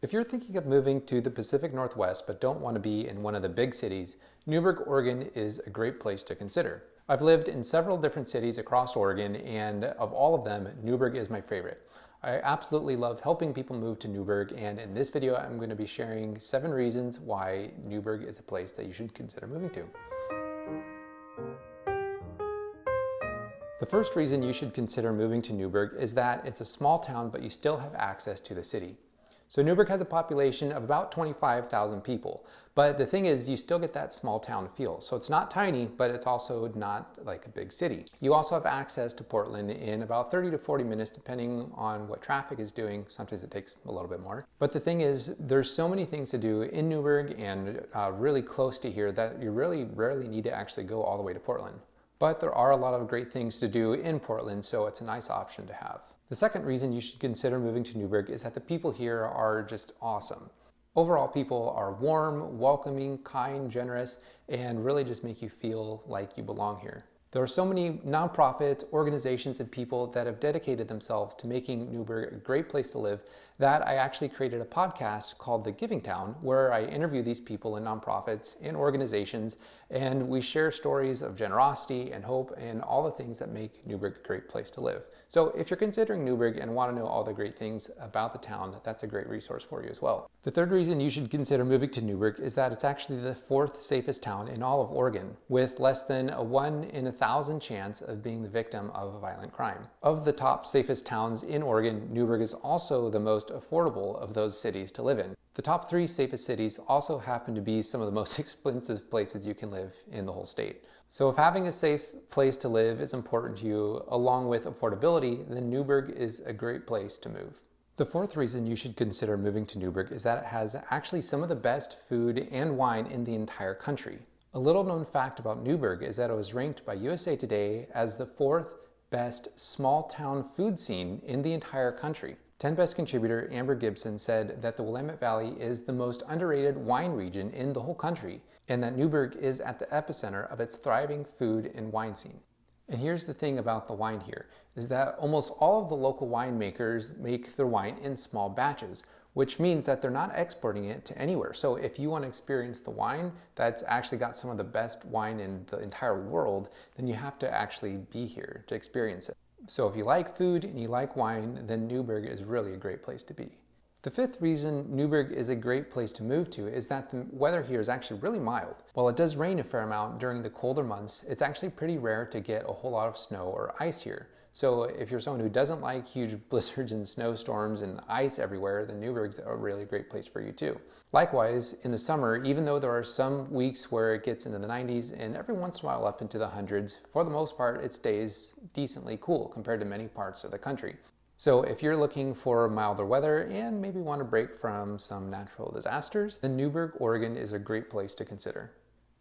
If you're thinking of moving to the Pacific Northwest but don't want to be in one of the big cities, Newberg, Oregon is a great place to consider. I've lived in several different cities across Oregon, and of all of them, Newberg is my favorite. I absolutely love helping people move to Newberg, and in this video I'm going to be sharing 7 reasons why Newberg is a place that you should consider moving to. The first reason you should consider moving to Newberg is that it's a small town, but you still have access to the city. So Newberg has a population of about 25,000 people, but the thing is you still get that small town feel. So it's not tiny, but it's also not like a big city. You also have access to Portland in about 30 to 40 minutes depending on what traffic is doing. Sometimes it takes a little bit more. But the thing is there's so many things to do in Newberg and really close to here that you really rarely need to actually go all the way to Portland. But there are a lot of great things to do in Portland, so it's a nice option to have. The second reason you should consider moving to Newberg is that the people here are just awesome. Overall, people are warm, welcoming, kind, generous, and really just make you feel like you belong here. There are so many nonprofits, organizations, and people that have dedicated themselves to making Newberg a great place to live that I actually created a podcast called The Giving Town, where I interview these people and nonprofits and organizations, and we share stories of generosity and hope and all the things that make Newberg a great place to live. So if you're considering Newberg and want to know all the great things about the town, that's a great resource for you as well. The third reason you should consider moving to Newberg is that it's actually the 4th safest town in all of Oregon, with less than a 1 in 1,000 chance of being the victim of a violent crime. Of the top safest towns in Oregon, Newberg is also the most affordable of those cities to live in. The top 3 safest cities also happen to be some of the most expensive places you can live in the whole state. So if having a safe place to live is important to you, along with affordability, then Newberg is a great place to move. The fourth reason you should consider moving to Newberg is that it has actually some of the best food and wine in the entire country. A little known fact about Newberg is that it was ranked by USA Today as the 4th best small town food scene in the entire country. 10 Best contributor Amber Gibson said that the Willamette Valley is the most underrated wine region in the whole country, and that Newberg is at the epicenter of its thriving food and wine scene. And here's the thing about the wine here, is that almost all of the local winemakers make their wine in small batches, which means that they're not exporting it to anywhere. So if you want to experience the wine that's actually got some of the best wine in the entire world, then you have to actually be here to experience it. So if you like food and you like wine, then Newberg is really a great place to be. The fifth reason Newberg is a great place to move to is that the weather here is actually really mild. While it does rain a fair amount during the colder months, it's actually pretty rare to get a whole lot of snow or ice here. So if you're someone who doesn't like huge blizzards and snowstorms and ice everywhere, then Newberg's a really great place for you too. Likewise, in the summer, even though there are some weeks where it gets into the 90s and every once in a while up into the hundreds, for the most part it stays decently cool compared to many parts of the country. So if you're looking for milder weather and maybe want a break from some natural disasters, then Newberg, Oregon is a great place to consider.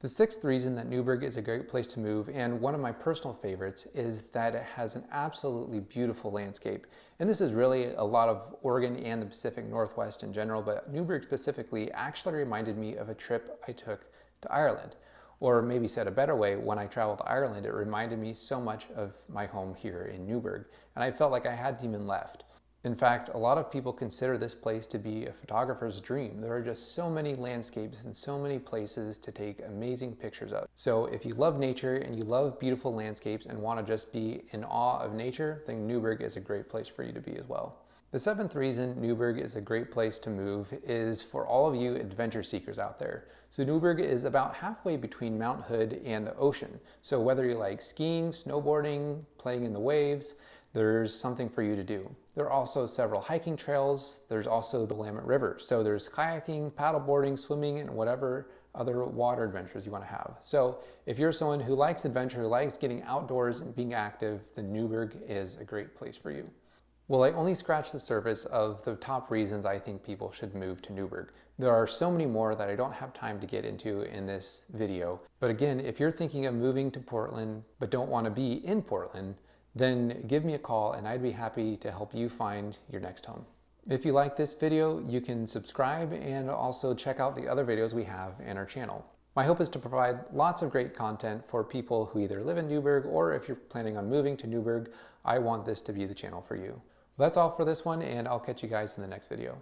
The sixth reason that Newberg is a great place to move, and one of my personal favorites, is that it has an absolutely beautiful landscape. And this is really a lot of Oregon and the Pacific Northwest in general, but Newberg specifically actually reminded me of a trip I took to Ireland. Or maybe said a better way, when I traveled to Ireland, it reminded me so much of my home here in Newberg, and I felt like I hadn't even left. In fact, a lot of people consider this place to be a photographer's dream. There are just so many landscapes and so many places to take amazing pictures of. So if you love nature and you love beautiful landscapes and want to just be in awe of nature, then Newberg is a great place for you to be as well. The seventh reason Newberg is a great place to move is for all of you adventure seekers out there. So Newberg is about halfway between Mount Hood and the ocean. So whether you like skiing, snowboarding, playing in the waves, there's something for you to do. There are also several hiking trails. There's also the Willamette River. So there's kayaking, paddleboarding, swimming, and whatever other water adventures you want to have. So if you're someone who likes adventure, who likes getting outdoors and being active, then Newberg is a great place for you. Well, I only scratched the surface of the top reasons I think people should move to Newberg. There are so many more that I don't have time to get into in this video. But again, if you're thinking of moving to Portland but don't want to be in Portland, then give me a call and I'd be happy to help you find your next home. If you like this video, you can subscribe and also check out the other videos we have in our channel. My hope is to provide lots of great content for people who either live in Newberg, or if you're planning on moving to Newberg, I want this to be the channel for you. Well, that's all for this one, and I'll catch you guys in the next video.